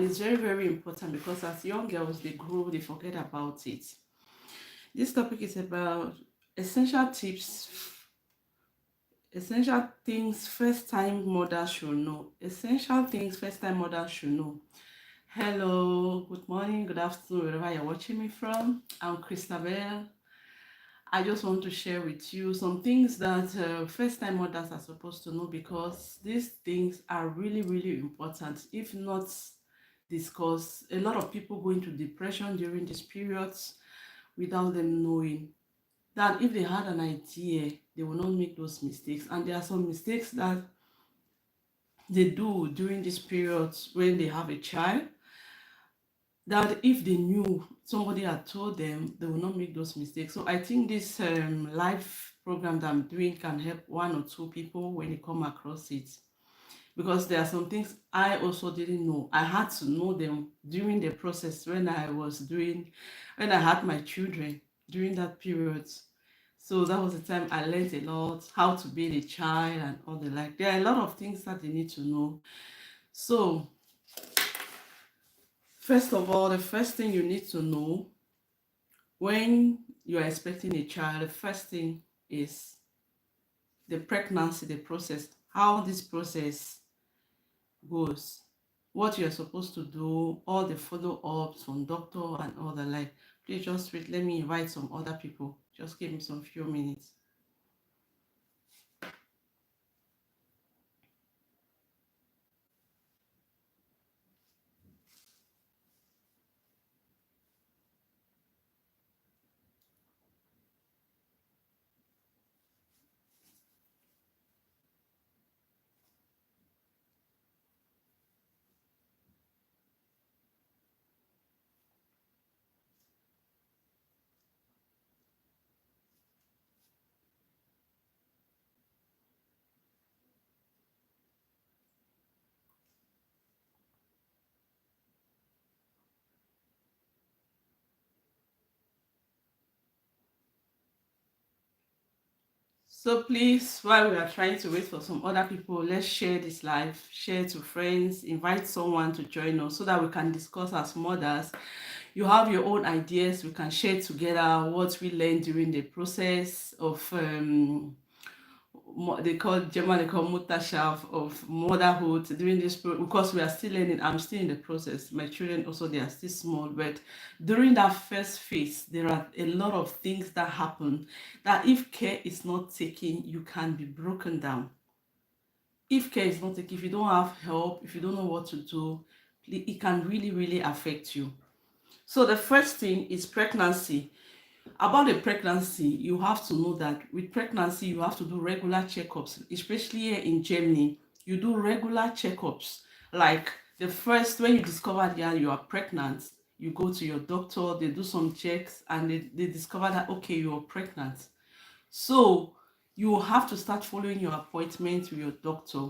It's very, very important because as young girls, they grow, they forget about it. This topic is about essential tips, essential things first time mothers should know. Essential things first time mothers should know. Hello, good morning, good afternoon, wherever you're watching me from. I'm Christabel. I just want to share with you some things that first time mothers are supposed to know because these things are really, really important. If not discussed, a lot of people go into depression during these periods without them knowing that if they had an idea, they will not make those mistakes. And there are some mistakes that they do during these periods when they have a child that if they knew somebody had told them, they will not make those mistakes. So I think this live program that I'm doing can help one or two people when they come across it. Because there are some things I also didn't know. I had to know them during the process when I had my children during that period. So that was the time I learned a lot, how to be a child and all the like. There are a lot of things that they need to know. So first of all, the first thing you need to know when you are expecting a child, the first thing is the pregnancy, the process, how this process goes, what you're supposed to do, all the follow-ups from doctor and all the like. Please just wait, let me invite some other people. Just give me some few minutes. So please, while we are trying to wait for some other people, let's share this live, share to friends, invite someone to join us so that we can discuss as mothers. You have your own ideas, we can share together what we learned during the process of they call German, they call Mutterschaft of motherhood during this because we are still learning. I'm still in the process. My children also, they are still small, but during that first phase, there are a lot of things that happen that if care is not taken, you can be broken down. If care is not taken, if you don't have help, if you don't know what to do, it can really, really affect you. So the first thing is pregnancy. About the pregnancy, you have to know that with pregnancy, you have to do regular checkups, especially here in Germany. You do regular checkups. Like the first, when you discover that you are pregnant, you go to your doctor, they do some checks, and they discover that, okay, you're pregnant. So you have to start following your appointment with your doctor.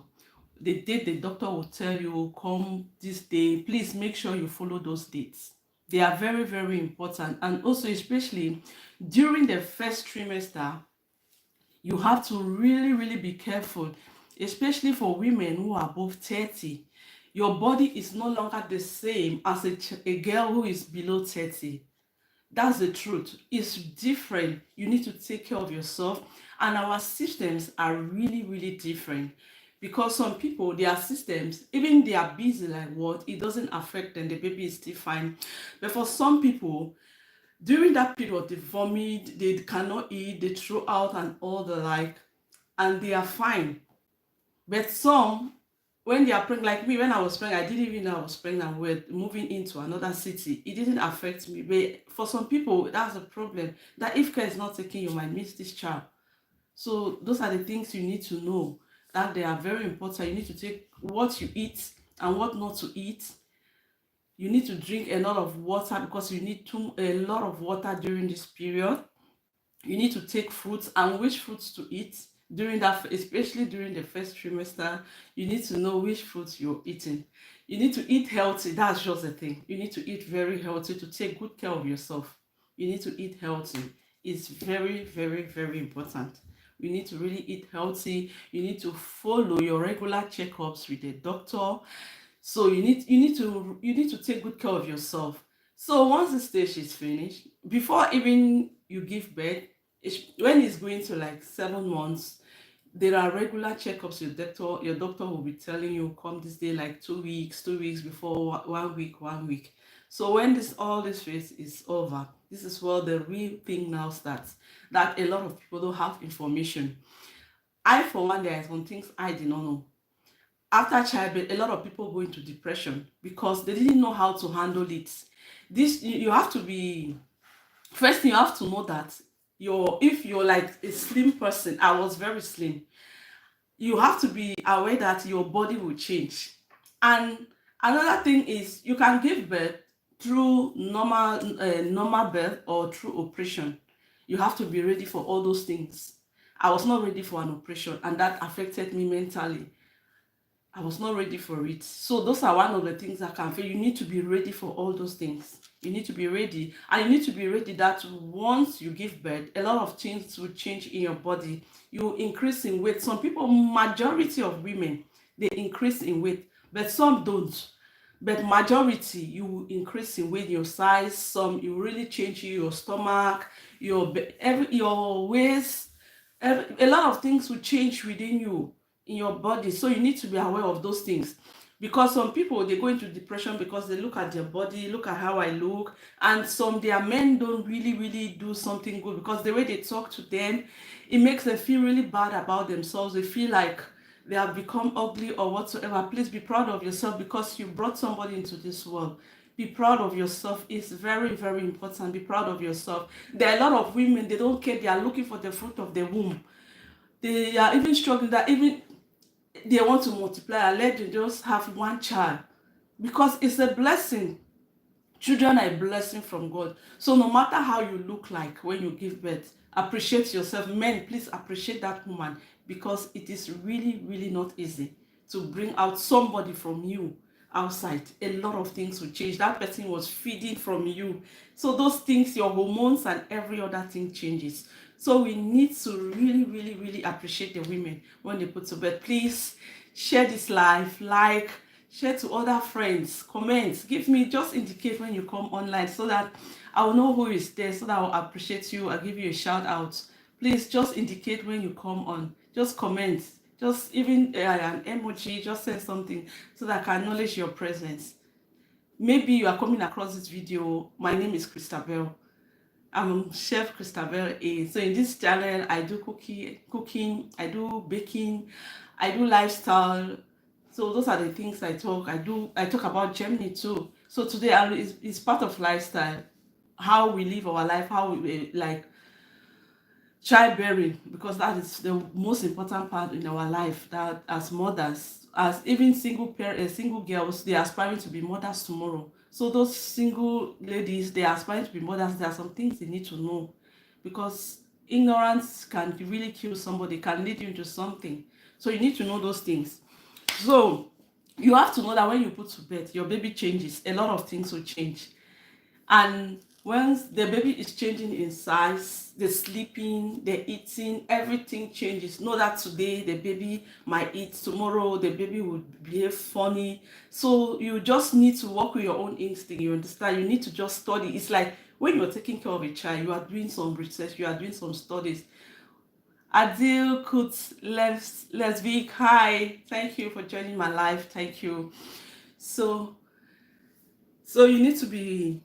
The date the doctor will tell you, come this day, please make sure you follow those dates. They are very, very important. And also, especially during the first trimester, you have to really, really be careful, especially for women who are above 30. Your body is no longer the same as a girl who is below 30. That's the truth. It's different. You need to take care of yourself. And our systems are really, really different. Because some people, their systems, even they are busy like what, it doesn't affect them. The baby is still fine. But for some people, during that period, they vomit, they cannot eat, they throw out and all the like, and they are fine. But some, when they are pregnant, like me, when I was pregnant, I didn't even know I was pregnant. We're moving into another city. It didn't affect me. But for some people, that's a problem. That if care is not taken, you might miss this child. So those are the things you need to know. That they are very important. You need to take what you eat and what not to eat. You need to drink a lot of water because you need a lot of water during this period. You need to take fruits and which fruits to eat during that, especially during the first trimester. You need to know which fruits you're eating. You need to eat healthy. That's just the thing. You need to eat very healthy to take good care of yourself. You need to eat healthy. It's very, very, very important. You need to really eat healthy. You need to follow your regular checkups with a doctor. So you need to take good care of yourself. So once the stage is finished, before even you give birth, when it's going to like 7 months, there are regular checkups. Your doctor will be telling you, come this day like 2 weeks, 2 weeks before, 1 week, 1 week. So when this phase is over, this is where the real thing now starts, that a lot of people don't have information. I, for one, there are some things I did not know. After childbirth, a lot of people go into depression because they didn't know how to handle it. This you have to be, first thing you have to know that if you're like a slim person, I was very slim, you have to be aware that your body will change. And another thing is, you can give birth through normal birth or through operation. You have to be ready for all those things. I was not ready for an operation, and that affected me mentally. I was not ready for it. So those are one of the things that can fail. You need to be ready for all those things. You need to be ready. And you need to be ready that once you give birth, a lot of things will change in your body. You increase in weight. Some people, majority of women, they increase in weight, but some don't. But majority, you will increase in weight, your size. Some, you really change your stomach, your waist. A lot of things will change within you, in your body. So you need to be aware of those things, because some people, they go into depression because they look at their body, look at how I look. And some, their men don't really do something good, because the way they talk to them, it makes them feel really bad about themselves. They feel like they have become ugly or whatsoever. Please be proud of yourself, because you brought somebody into this world. Be proud of yourself. It's very important. Be proud of yourself. There are a lot of women, they don't care. They are looking for the fruit of the womb. They are even struggling that even they want to multiply and let them just have one child, because it's a blessing. Children are a blessing from God. So no matter how you look like when you give birth, appreciate yourself. Men, please appreciate that woman, because it is really not easy to bring out somebody from you outside. A lot of things will change. That person was feeding from you. So those things, your hormones and every other thing changes. So we need to really appreciate the women when they put to bed. Please share this live, like, share to other friends, comment, give me, just indicate when you come online, so that I will know who is there, so that I will appreciate you. I'll give you a shout out. Please just indicate when you come on. Just comment, just even an emoji, just send something, so that I can acknowledge your presence. Maybe you are coming across this video. My name is Christabel. I'm Chef Christabel A. So in this channel, I do cooking, I do baking, I do lifestyle. So those are the things I talk. I talk about Germany too. So today it's part of lifestyle, how we live our life, how we like childbearing, because that is the most important part in our life. That as mothers, as even single girls, they are aspiring to be mothers tomorrow. So those single ladies, they are aspiring to be mothers. There are some things they need to know, because ignorance can really kill somebody, can lead you into something. So you need to know those things. So you have to know that when you put to bed, your baby changes. A lot of things will change. And once the baby is changing in size, the sleeping, the eating, everything changes. Know that today the baby might eat, tomorrow the baby will behave funny. So you just need to work with your own instinct. You understand? You need to just study. It's like when you're taking care of a child, you are doing some research, you are doing some studies. Adil Kutz Lesvik, hi. Thank you for joining my live. Thank you. So you need to be,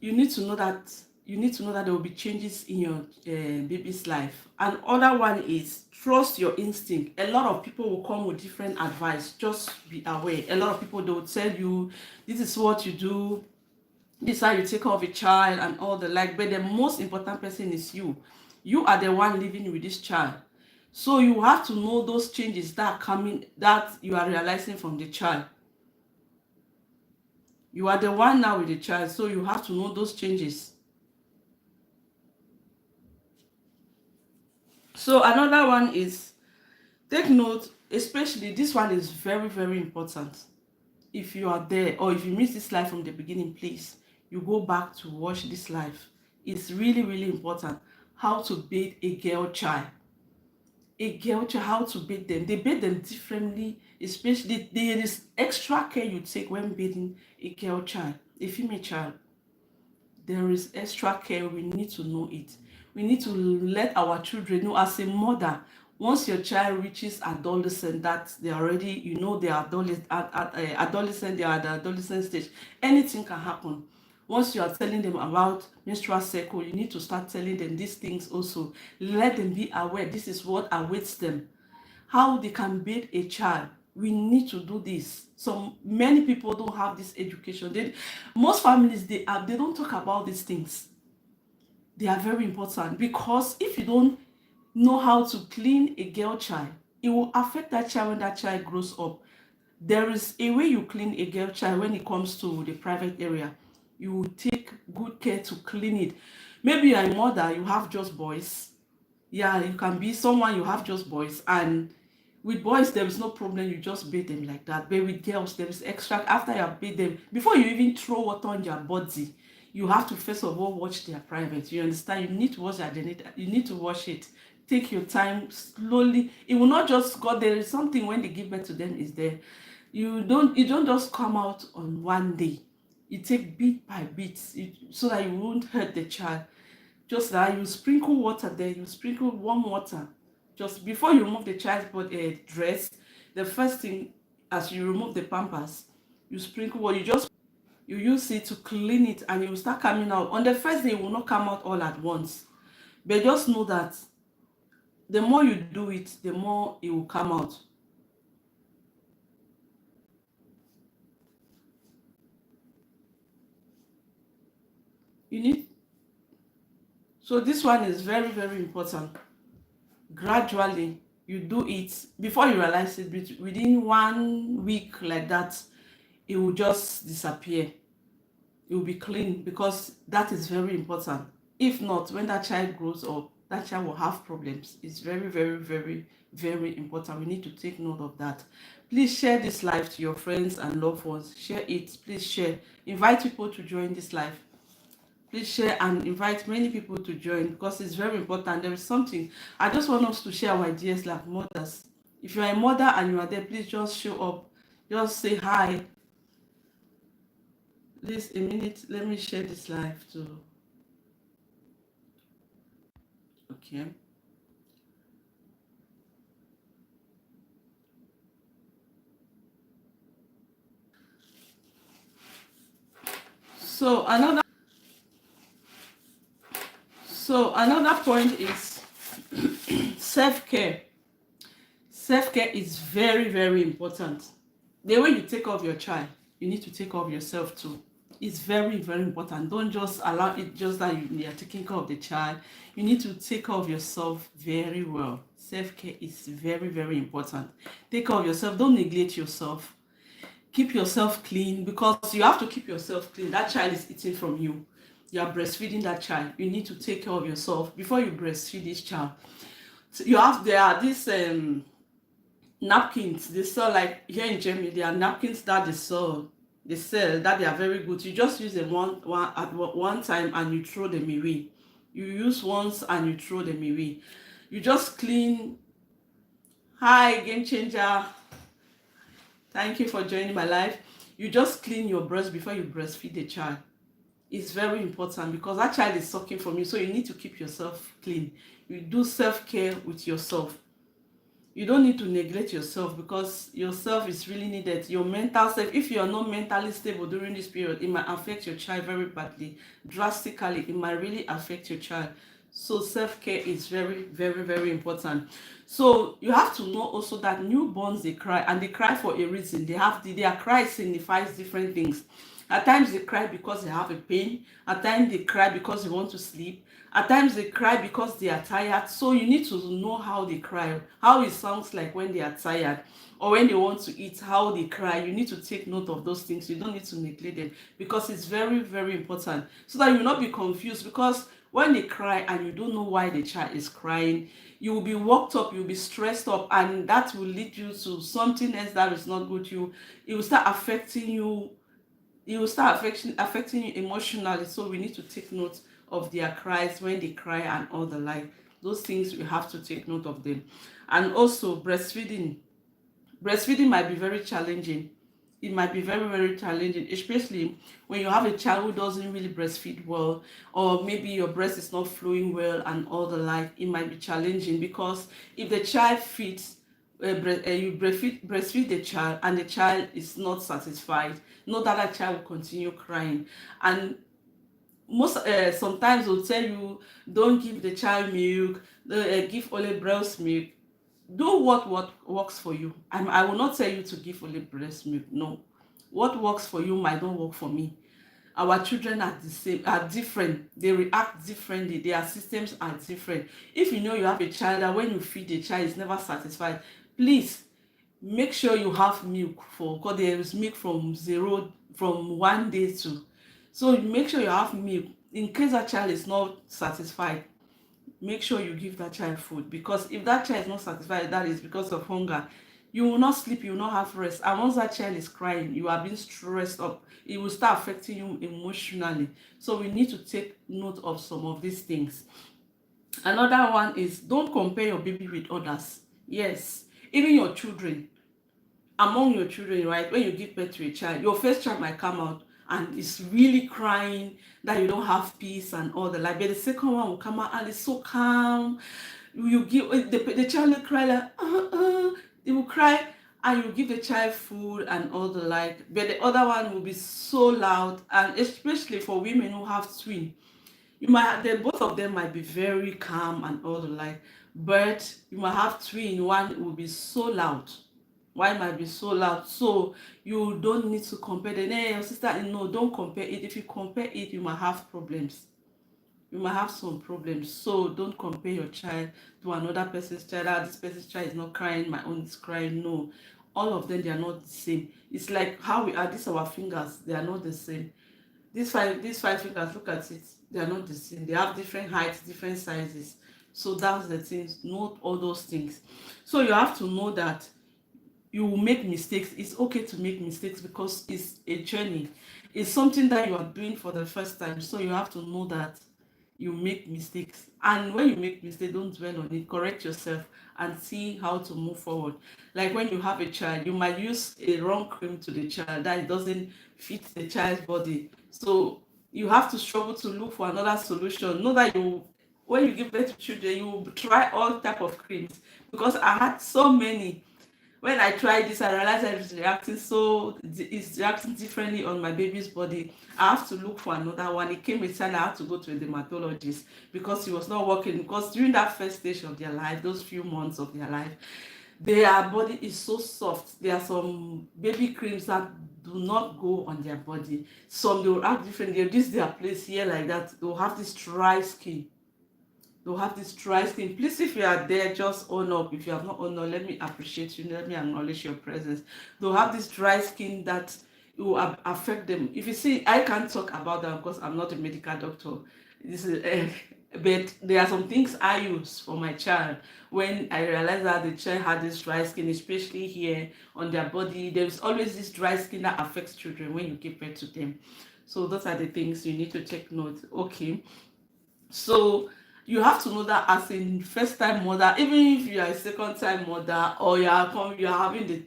you need to know that there will be changes in your baby's life. And other one is, trust your instinct. A lot of people will come with different advice. Just be aware. A lot of people, they will tell you, this is what you do, this is how you take care of a child and all the like. But the most important person is you. You are the one living with this child. So you have to know those changes that are coming, that you are realizing from the child. You are the one now with the child, so you have to know those changes. So another one is, take note, especially this one is very important. If you are there, or if you miss this live from the beginning, please, you go back to watch this live. It's really important. How to bathe a girl child. A girl child, how to bathe them. They bathe them differently. especially there is extra care you take when bathing a girl child, a female child. There is extra care. We need to know it. We need to let our children know as a mother. Once your child reaches adolescent, that they already, they are adolescent, they are at the adolescent stage, anything can happen. Once you are telling them about menstrual cycle, you need to start telling them these things also. Let them be aware this is what awaits them, how they can bathe a child. We need to do this. So many people don't have this education. Most families, they don't talk about these things. They are very important, because if you don't know how to clean a girl child, it will affect that child when that child grows up. There is a way you clean a girl child when it comes to the private area. You will take good care to clean it. Maybe you're a mother, you have just boys. Yeah, you can be someone, you have just boys, and with boys there is no problem, you just bathe them like that. But with girls, there is extra. After you have bathed them, before you even throw water on their body, you have to first of all watch their private. You understand? You need to watch their genital, you need to wash it. Take your time, slowly. It will not just go. There is something when they give birth to them is there. You don't just come out on one day. You take bit by bit, so that you won't hurt the child. Just that you sprinkle water there, you sprinkle warm water just before you remove the child's dress. The first thing, as you remove the pampers, you sprinkle water. You use it to clean it, and it will start coming out. On the first day, it will not come out all at once, but just know that the more you do it, the more it will come out. You need So this one is very, very important. Gradually, you do it. Before you realize it, within 1 week like that, it will just disappear. It will be clean, because that is very important. If not, when that child grows up, that child will have problems. It's very, very, very, very important. We need to take note of that. Please share this live to your friends and loved ones. Share it. Please share. Invite people to join this live. Please share and invite many people to join, because it's very important. There is something I just want us to share our ideas like mothers. If you are a mother and you are there, please just show up. Just say hi. Please, a minute. Let me share this live too. Okay. So another point is self-care. Self-care is very, very important. The way you take care of your child, you need to take care of yourself too. It's very, very important. Don't just allow it just that you are taking care of the child. You need to take care of yourself very well. Self-care is very, very important. Take care of yourself. Don't neglect yourself. Keep yourself clean, because you have to keep yourself clean. That child is eating from you. You are breastfeeding that child. You need to take care of yourself before you breastfeed this child. So there are these napkins they sell, like here in Germany. There are napkins that they sell that they are very good. You just use them one time and you throw them away. You use once and you throw them away. You just clean. Hi, game changer. Thank you for joining my life. You just clean your breast before you breastfeed the child. It's very important, because that child is sucking from you, so you need to keep yourself clean. You do self-care with yourself. You don't need to neglect yourself, because yourself is really needed. Your mental self, if you are not mentally stable during this period, it might affect your child very badly, drastically. It might really affect your child. So self-care is very, very, very important. So you have to know also that newborns, they cry, and they cry for a reason. Their cry signifies different things. At times they cry because they have a pain. At times they cry because they want to sleep. At times they cry because they are tired. So you need to know how they cry, how it sounds like when they are tired, or when they want to eat, how they cry. You need to take note of those things. You don't need to neglect them, because it's very, very important, so that you will not be confused. Because when they cry and you don't know why the child is crying, you will be worked up, you'll be stressed up, and that will lead you to something else that is not good. It will start affecting you. It will start affecting you emotionally. So we need to take note of their cries, when they cry and all the like. Those things we have to take note of them. And also breastfeeding. breastfeeding might be very challenging. It might be very, very challenging, especially when you have a child who doesn't really breastfeed well, or maybe your breast is not flowing well and all the like. It might be challenging because if the child feeds, you breastfeed the child and the child is not satisfied, know that that child will continue crying. And most sometimes they'll tell you, don't give the child milk, give only breast milk. Do what works for you. I will not tell you to give only breast milk. No, what works for you might not work for me. Our children are the same, are different. They react differently. Their systems are different. If you know you have a child that when you feed the child is never satisfied, please make sure you have milk for, because there is milk from zero, from 1 day to, so make sure you have milk in case that child is not satisfied. Make sure you give that child food, because if that child is not satisfied, that is because of hunger. You will not sleep, you will not have rest, and once that child is crying, you are being stressed up, it will start affecting you emotionally. So we need to take note of some of these things. Another one is, don't compare your baby with others. Yes, even your children, among your children, right? When you give birth to a child, your first child might come out and is really crying that you don't have peace and all the like, but the second one will come out and it's so calm. You give the child will cry like they will cry, and you give the child food and all the like, but the other one will be so loud. And especially for women who have twin, you might, the both of them might be very calm and all the like, but you might have twin, one will be so loud, why might be so loud. So you don't need to compare them. Hey, your sister, no, don't compare it. If you compare it, you might have problems. You might have some problems. So don't compare your child to another person's child. Ah, this person's child is not crying, my own is crying. No, all of them, they are not the same. It's like how we are, these our fingers, they are not the same. These five fingers, look at it, they are not the same. They have different heights, different sizes. So that's the things. Note all those things. So you have to know that you will make mistakes. It's okay to make mistakes because it's a journey. It's something that you are doing for the first time. So you have to know that you make mistakes. And when you make mistakes, don't dwell on it. Correct yourself and see how to move forward. Like when you have a child, you might use a wrong cream to the child that it doesn't fit the child's body. So you have to struggle to look for another solution. Know that you, when you give birth to children, you will try all type of creams, because I had so many. When I tried this, I realized that it's reacting differently on my baby's body. I have to look for another one. It came a time I had to go to a dermatologist because it was not working. Because during that first stage of their life, those few months of their life, their body is so soft. There are some baby creams that do not go on their body. Some they will act different. They'll use their place here like that. They'll have this dry skin. They'll have this dry skin. Please, if you are there, just own up. If you have not owned up, let me appreciate you. Let me acknowledge your presence. They'll have this dry skin that will affect them. If you see, I can't talk about that because I'm not a medical doctor. This is, but there are some things I use for my child. When I realized that the child had this dry skin, especially here on their body, there's always this dry skin that affects children when you give birth to them. So those are the things you need to take note. Okay. So you have to know that as a first time mother, even if you are a second time mother, or you are having the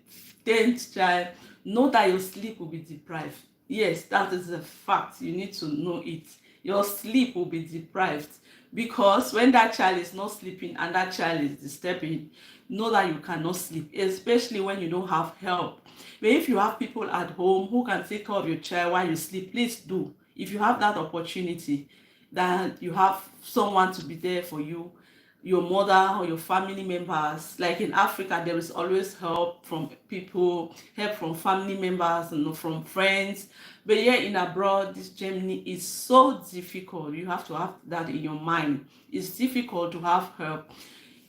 10th child, know that your sleep will be deprived. Yes, that is a fact. You need to know it. Your sleep will be deprived, because when that child is not sleeping and that child is disturbing, know that you cannot sleep, especially when you don't have help. But if you have people at home who can take care of your child while you sleep, please do. If you have that opportunity, that you have someone to be there for you, your mother or your family members. Like in Africa, there is always help from people, help from family members and from friends. But here in abroad, this Germany is so difficult. You have to have that in your mind. It's difficult to have help.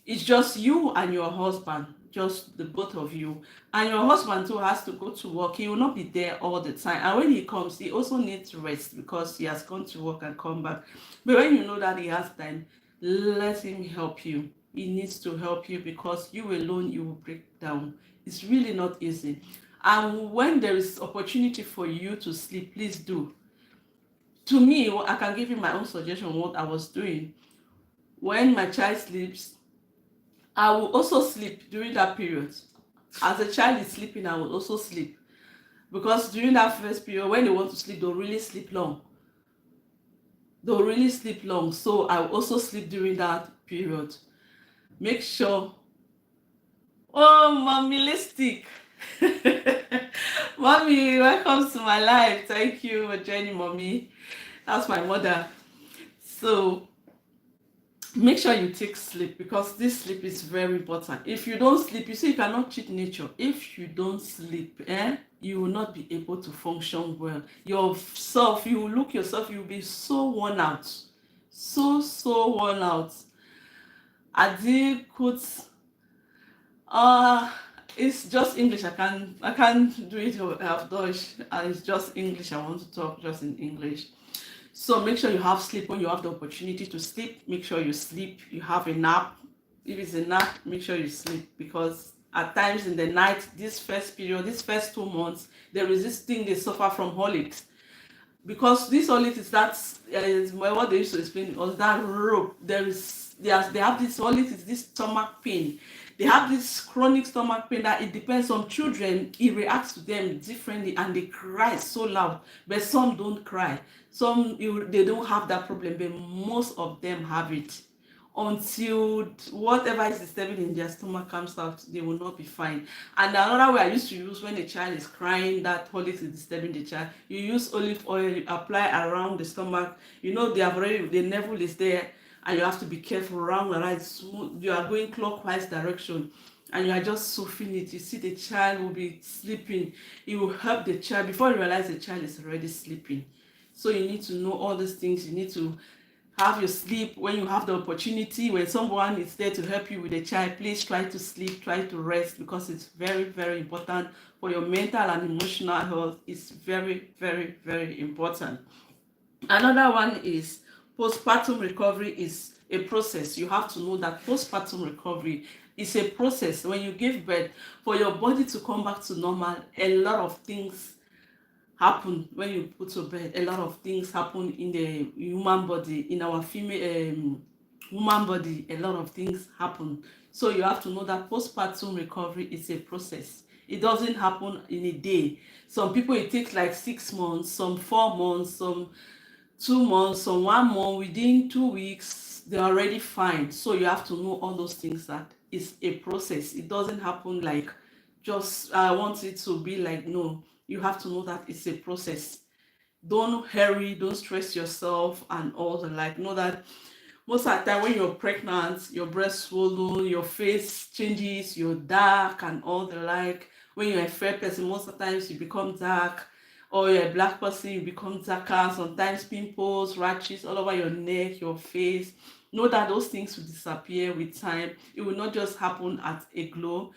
It's just you and your husband, just the both of you. And your husband too has to go to work. He will not be there all the time. And when he comes, he also needs rest because he has gone to work and come back. But when you know that he has time, let him help you. He needs to help you, because you alone, you will break down. It's really not easy. And when there is opportunity for you to sleep, please do. To me, I can give you my own suggestion on what I was doing. When my child sleeps, I will also sleep during that period. As the child is sleeping, I will also sleep. Because during that first period, when they want to sleep, they'll really sleep long. They'll really sleep long. So I will also sleep during that period. Make sure. Oh, mommy, lipstick. Mommy, welcome to my life. Thank you for joining, mommy. That's my mother. So make sure you take sleep, because this sleep is very important. If you don't sleep, you see, you cannot cheat nature. If you don't sleep, you will not be able to function well. Yourself, you will look yourself, you will be so worn out. So worn out. Adi could uh it's just English. I can't do it of Deutsch. It's just English. I want to talk just in English. So make sure you have sleep when you have the opportunity to sleep. Make sure you sleep. You have a nap. If it's a nap, make sure you sleep, because at times in the night, this first period, this first 2 months, there is this thing they suffer from holics. Because this holic is that is what they used to explain was that rope. They have this holic is this stomach pain. They have this chronic stomach pain that it depends on children. It reacts to them differently and they cry so loud. But some don't cry. They don't have that problem, but most of them have it. Until whatever is disturbing in their stomach comes out, they will not be fine. And another way I used to use when a child is crying, that holic is disturbing the child, you use olive oil, you apply around the stomach. The navel is there, and you have to be careful around the right smooth. You are going clockwise direction, and you are just soothing it. You see the child will be sleeping. It will help the child before you realize the child is already sleeping. So you need to know all these things. You need to have your sleep when you have the opportunity. When someone is there to help you with the child, please try to sleep, try to rest, because it's very important for your mental and emotional health. It's very important. Another one is postpartum recovery is a process. You have to know that postpartum recovery is a process. When you give birth, for your body to come back to normal, a lot of things happen. When you put to bed, a lot of things happen in the human body, in our female woman body. A lot of things happen. So you have to know that postpartum recovery is a process. It doesn't happen in a day. Some people, it takes like 6 months, some 4 months, some 2 months, some 1 month. Within 2 weeks they're already fine. So you have to know all those things, that it's a process. It doesn't happen like just I want it to be like, no. You have to know that it's a process. Don't hurry, don't stress yourself and all the like. Know that most of the time when you're pregnant, your breast swollen, your face changes, you're dark and all the like. When you're a fair person, most of the times you become dark. Or you're a black person, you become darker. Sometimes pimples, rashes all over your neck, your face. Know that those things will disappear with time. It will not just happen at a glow.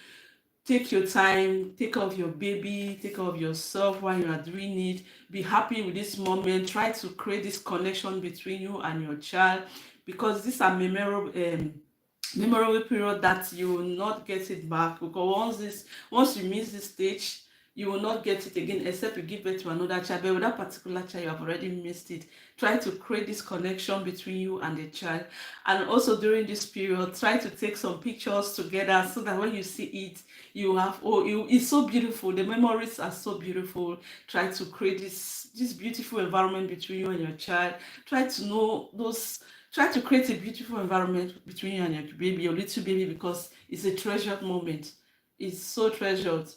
Take your time, take care of your baby, take care of yourself while you are doing it. Be happy with this moment. Try to create this connection between you and your child, because these are memorable period that you will not get it back. Because once you miss this stage, you will not get it again, except you give birth to another child. But with that particular child, you have already missed it. Try to create this connection between you and the child. And also during this period, try to take some pictures together, so that when you see it, you have, it's so beautiful. The memories are so beautiful. Try to create this beautiful environment between you and your child. Try to create a beautiful environment between you and your baby, your little baby, because it's a treasured moment. It's so treasured.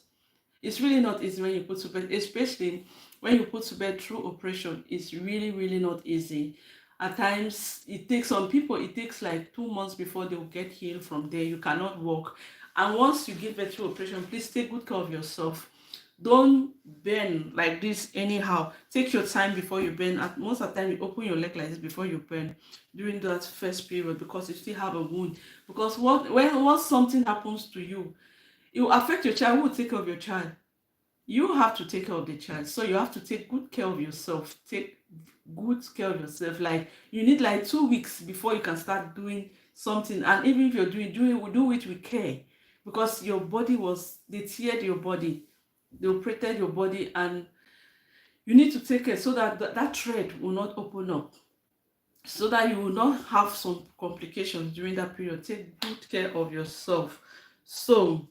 It's really not easy when you put to bed, especially when you put to bed through operation. It's really not easy. At times, it takes some people, it takes like 2 months before they will get healed from there. You cannot walk. And once you give birth through operation, please take good care of yourself. Don't bend like this anyhow. Take your time before you bend. At most of the time, you open your leg like this before you bend during that first period, because you still have a wound. Because once something happens to you, it will affect your child. Who will take care of your child? You have to take care of the child. So you have to take good care of yourself. Take good care of yourself. Like, you need like 2 weeks before you can start doing something. And even if you're do it with care, because your body they teared your body, they operated your body, and you need to take care, so that that thread will not open up, so that you will not have some complications during that period. Take good care of yourself. So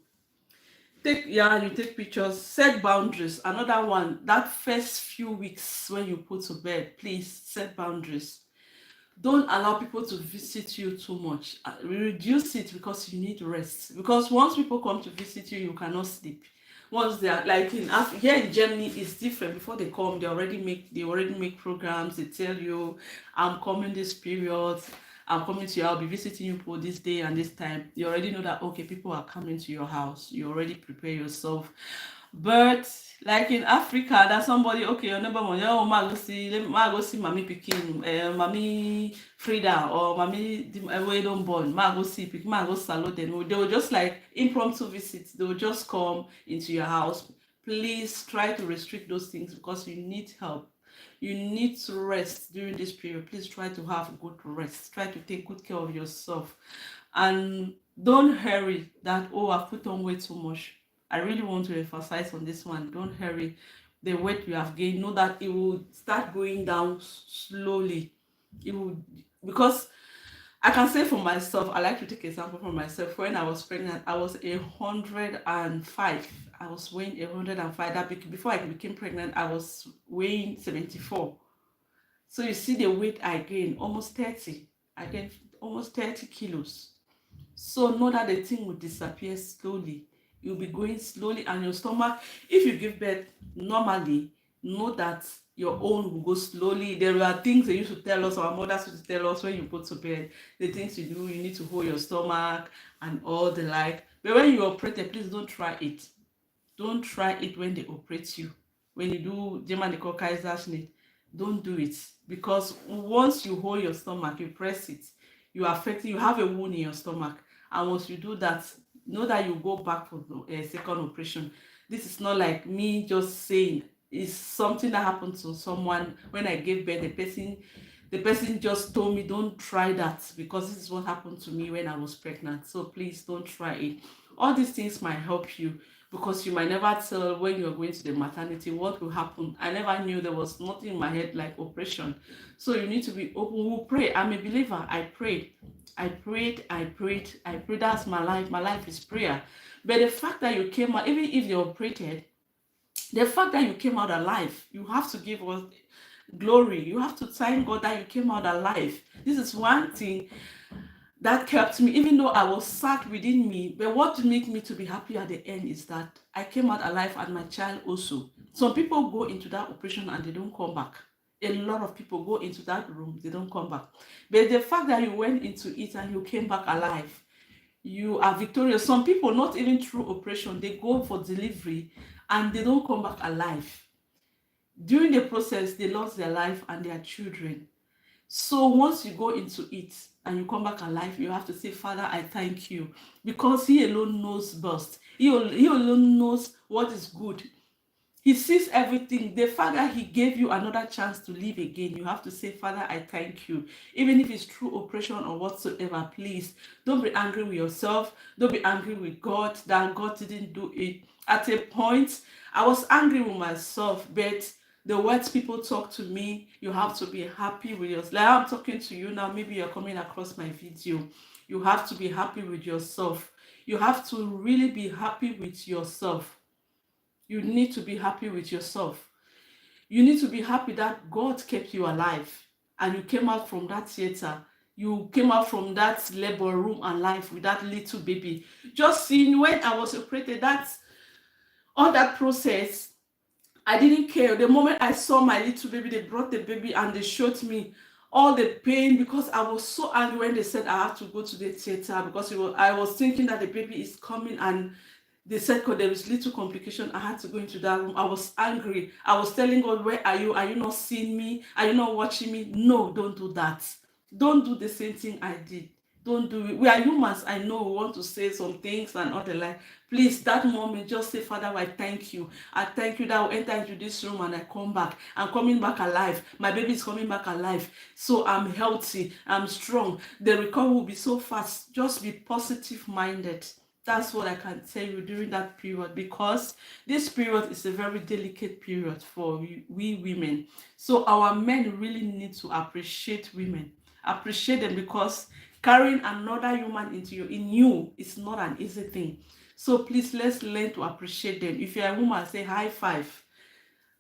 You take pictures, set boundaries. Another one, that first few weeks when you put to bed, please set boundaries. Don't allow people to visit you too much. Reduce it because you need rest. Because once people come to visit you, you cannot sleep. Once they are like here in Germany, it's different. Before they come, they already make programs. They tell you, I'm coming this period. I'm coming to you. I'll be visiting you for this day and this time. You already know that okay, people are coming to your house. You already prepare yourself. But like in Africa, that somebody, okay, your neighbor, oh, ma go see mommy pikin, mommy Frida, or mommy we don't born, ma go see pikin, ma go salute them. They will just like impromptu visits. They will just come into your house. Please try to restrict those things because you need help. You need to rest during this period. Please try to have good rest. Try to take good care of yourself. And don't hurry that, oh, I've put on weight too much. I really want to emphasize on this one. Don't hurry. The weight you have gained, know that it will start going down slowly. It will, because I can say for myself, I like to take example from myself. When I was pregnant, I was 105. I was weighing 105. Before I became pregnant, I was weighing 74. So you see the weight I gained, almost 30. I gained almost 30 kilos. So know that the thing will disappear slowly. You'll be going slowly, and your stomach, if you give birth normally, know that your own will go slowly. There are things they used to tell us, our mothers used to tell us when you go to bed, the things you do, you need to hold your stomach and all the like. But when you operate, please don't try it. Don't try it when they operate you. When you do German, they call Kaiserschnitt. Don't do it, because once you hold your stomach, you press it, you have a wound in your stomach. And once you do that, know that you go back for the second operation. This is not like me just saying. It's something that happened to someone when I gave birth. The person just told me, don't try that, because this is what happened to me when I was pregnant. So please don't try it. All these things might help you, because you might never tell when you're going to the maternity what will happen. I never knew. There was nothing in my head like operation. So you need to be open. We'll pray. I'm a believer. I prayed. I prayed. I prayed. I prayed. That's my life. My life is prayer. But the fact that you came out, even if you operated, the fact that you came out alive, you have to give us glory. You have to thank God that you came out alive. This is one thing that kept me, even though I was sad within me. But what made me to be happy at the end is that I came out alive, and my child also. Some people go into that operation and they don't come back. A lot of people go into that room, they don't come back. But the fact that you went into it and you came back alive, you are victorious. Some people, not even through operation, they go for delivery and they don't come back alive. During the process, they lost their life and their children. So once you go into it and you come back alive, you have to say, Father, I thank you, because He alone knows best. He alone knows what is good. He sees everything. The fact that He gave you another chance to live again, you have to say, Father, I thank you. Even if it's through operation or whatsoever, please don't be angry with yourself. Don't be angry with God that God didn't do it. At a point, I was angry with myself, but the words people talk to me, you have to be happy with yourself. Like I'm talking to you now, maybe you're coming across my video. You have to be happy with yourself. You have to really be happy with yourself. You need to be happy with yourself. You need to be happy that God kept you alive and you came out from that theater. You came out from that labor room alive with that little baby. Just seeing when I was operated, that's all that process. I didn't care. The moment I saw my little baby, they brought the baby and they showed me all the pain, because I was so angry when they said I have to go to the theater, because I was thinking that the baby is coming, and they said, "God, there is little complication." I had to go into that room. I was angry. I was telling God, "Where are you? Are you not seeing me? Are you not watching me?" No, don't do that. Don't do the same thing I did. Don't do it. We are humans. I know we want to say some things and all the like. Please, that moment, just say, Father, I thank you. I thank you that I will enter into this room and I come back. I'm coming back alive. My baby is coming back alive. So I'm healthy. I'm strong. The recovery will be so fast. Just be positive minded. That's what I can tell you during that period, because this period is a very delicate period for we women. So our men really need to appreciate women. Appreciate them, because carrying another human in you is not an easy thing. So please, let's learn to appreciate them. If you're a woman, say high five.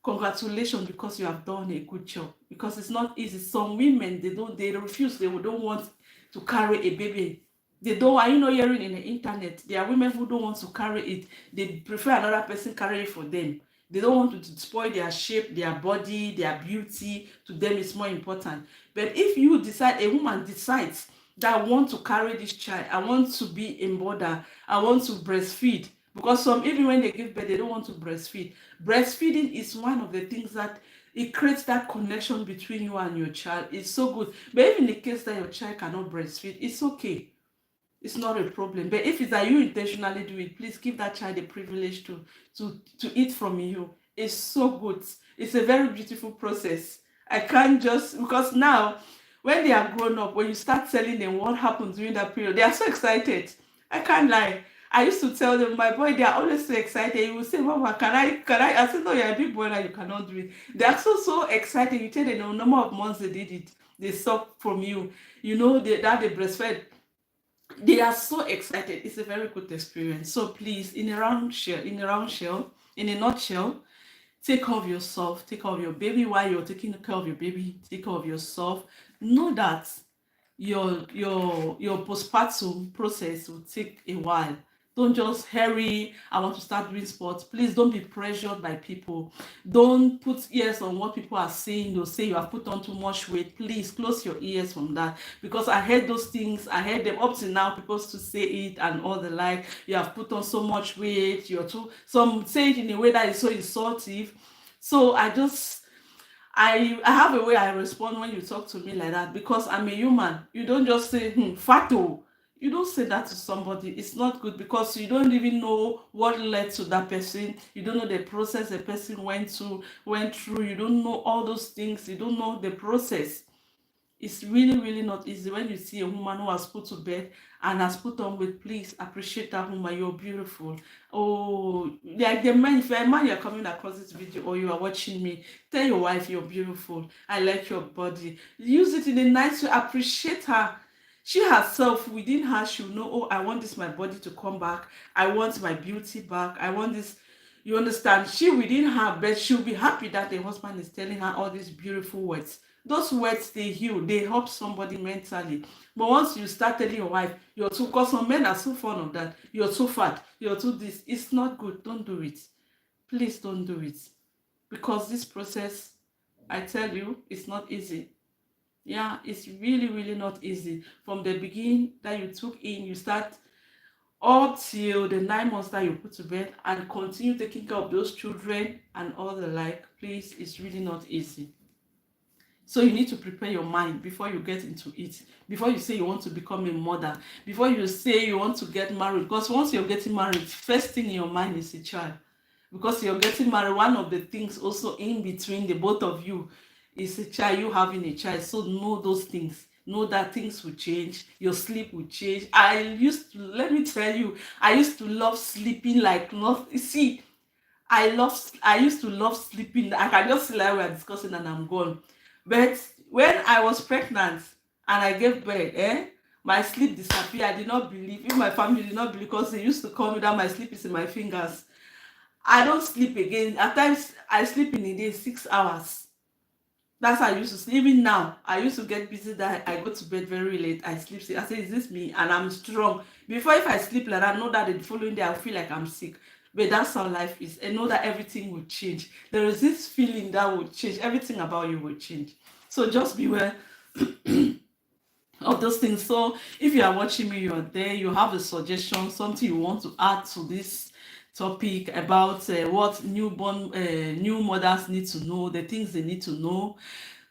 Congratulations, because you have done a good job. Because it's not easy. Some women, they refuse, they don't want to carry a baby. They don't. Are you not hearing in the internet? There are women who don't want to carry it. They prefer another person carry it for them. They don't want to spoil their shape, their body, their beauty. To them, it's more important. But if you decide, a woman decides that I want to carry this child, I want to be a mother, I want to breastfeed. Because some, even when they give birth, they don't want to breastfeed. Breastfeeding is one of the things that it creates that connection between you and your child. It's so good. But if in the case that your child cannot breastfeed, it's okay. It's not a problem. But if it's that you intentionally do it, please give that child the privilege to eat from you. It's so good. It's a very beautiful process. I can't just, because now when they are grown up, when you start telling them what happened during that period, they are so excited. I can't lie. I used to tell them, my boy, they are always so excited. You will say, Mama, can I? I said, no, you're a big boy now, you cannot do it. They are so excited. You tell them the number of months they did it, they suck from you. You know, that they breastfed, they are so excited. It's a very good experience. So please, in a nutshell, take care of yourself, take care of your baby while you're taking care of your baby, take care of yourself. Know that your postpartum process will take a while. Don't just hurry, I want to start doing sports. Please don't be pressured by people. Don't put ears on what people are saying. They'll say you have put on too much weight. Please close your ears from that, because I heard those things. I heard them up to now, people to say it and all the like. You have put on so much weight, you're too, some say it in a way that is so insultive. So I have a way I respond when you talk to me like that, because I'm a human. You don't just say, fato. You don't say that to somebody. It's not good, because you don't even know what led to that person. You don't know the process the person went through. You don't know all those things. You don't know the process. It's really not easy when you see a woman who has put to bed and has put on weight. Please appreciate that woman. You're beautiful. Oh, like the man, if you're a man, you're coming across this video or you are watching me, tell your wife you're beautiful. I like your body. Use it in a nice way. Appreciate her. She herself, within her, she'll know, oh, I want this, my body to come back. I want my beauty back. I want this. You understand? She within her, but she'll be happy that the husband is telling her all these beautiful words. Those words, they heal, they help somebody mentally. But once you start telling your wife, you're too, because some men are so fond of that, you're too fat, you're too this, it's not good. Don't do it. Please don't do it. Because this process, I tell you, it's not easy. Yeah, it's really not easy. From the beginning that you took in, you start up till the 9 months that you put to bed, and continue taking care of those children and all the like. Please, it's really not easy. So you need to prepare your mind before you get into it. Before you say you want to become a mother. Before you say you want to get married. Because once you're getting married, first thing in your mind is a child. Because you're getting married, one of the things also in between the both of you is a child, you having a child. So know those things. Know that things will change. Your sleep will change. Let me tell you, I used to love sleeping like not. See, I used to love sleeping. I can just see like we are discussing and I'm gone. But when I was pregnant and I gave birth, my sleep disappeared. I did not believe. Even my family did not believe, because they used to call me that my sleep is in my fingers. I don't sleep again. At times I sleep in a day 6 hours. That's how I used to sleep. Even now, I used to get busy that I go to bed very late. I sleep. I say, is this me? And I'm strong. Before, if I sleep like that, I know that the following day I feel like I'm sick. But that's how life is. I know that everything will change. There is this feeling that will change. Everything about you will change. So just beware of those things. So if you are watching me, you are there, you have a suggestion, something you want to add to this topic about what new mothers need to know, the things they need to know.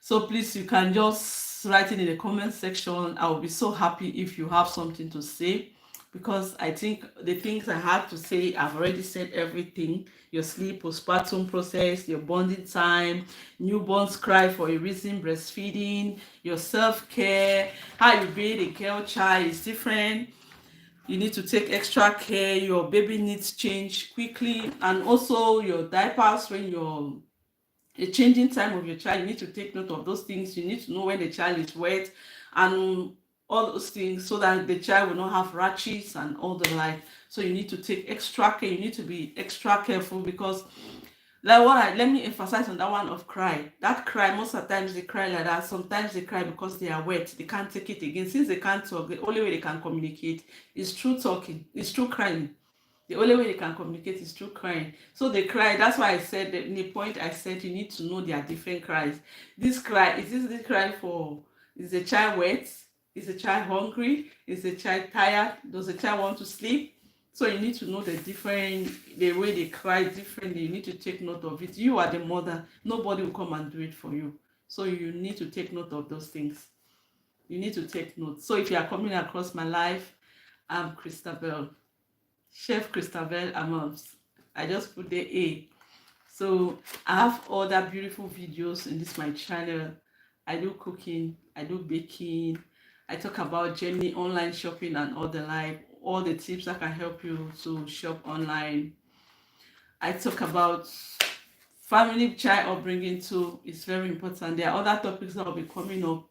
So please, you can just write it in the comment section. I will be so happy if you have something to say, because I think the things I have to say, I've already said everything. Your sleep, postpartum process, your bonding time, newborns cry for a reason, breastfeeding, your self-care, how you bathe a girl child is different. You need to take extra care. Your baby needs change quickly, and also your diapers when you're a changing time of your child. You need to take note of those things. You need to know when the child is wet, and all those things, so that the child will not have rashes and all the like. So you need to take extra care. You need to be extra careful, because like let me emphasize on that one of cry. That cry, most of the times they cry like that. Sometimes they cry because they are wet. They can't take it again. Since they can't talk, the only way they can communicate is through talking. It's through crying. The only way they can communicate is through crying. So they cry. That's why I said that in the point I said you need to know their different cries. This cry, is this cry for, is the child wet? Is the child hungry? Is the child tired? Does the child want to sleep? So you need to know the way they cry differently. You need to take note of it. You are the mother. Nobody will come and do it for you. So you need to take note of those things. You need to take note. So if you are coming across my life, I'm Christabel. Chef Christabel Amams. I just put the A. So I have other beautiful videos in this my channel. I do cooking, I do baking, I talk about Germany online shopping and all the like, all the tips that can help you to shop online. I talk about family child upbringing too. It's very important. There are other topics that will be coming up.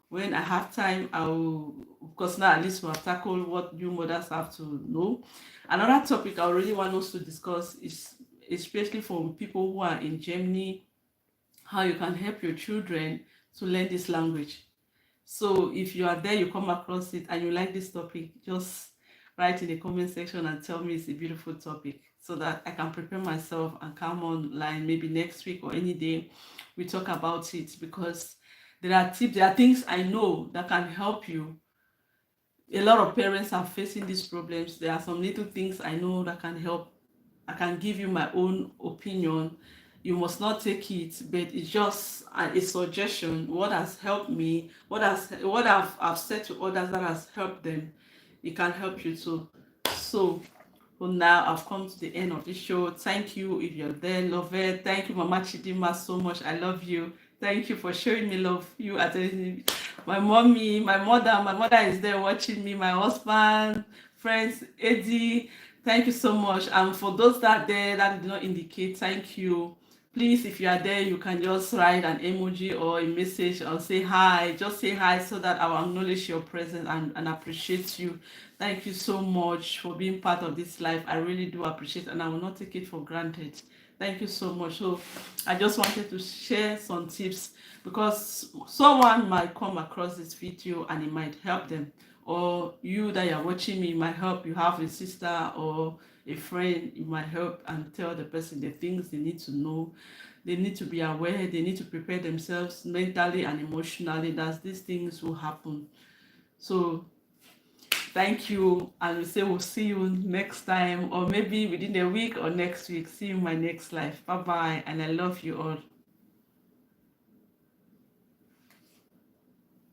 When I have time, I will, because now at least we'll have tackled what new mothers have to know. Another topic I really want us to discuss is, especially for people who are in Germany, how you can help your children to learn this language. So if you are there, you come across it and you like this topic, just write in the comment section and tell me it's a beautiful topic, so that I can prepare myself and come online maybe next week or any day we talk about it, because there are tips, there are things I know that can help you. A lot of parents are facing these problems. There are some little things I know that can help. I can give you my own opinion. You must not take it, but it's just a suggestion. What has helped me, what I've said to others that has helped them, it can help you too. So for now, I've come to the end of the show. Thank you if you're there, love it. Thank you, Mama Chidima, so much. I love you. Thank you for showing me love. You attending my mommy, my mother is there watching me, my husband, friends, Eddie. Thank you so much. And for those that there that did not indicate, thank you. Please, if you are there, you can just write an emoji or a message or say hi. Just say hi so that I will acknowledge your presence and appreciate you. Thank you so much for being part of this life. I really do appreciate it, and I will not take it for granted. Thank you so much. So I just wanted to share some tips, because someone might come across this video and it might help them, or you that you're watching me might help. You have a sister or a friend, you might help and tell the person the things they need to know. They need to be aware, they need to prepare themselves mentally and emotionally that these things will happen. So thank you, and we say we'll see you next time, or maybe within a week or next week. See you in my next life. Bye bye, and I love you all.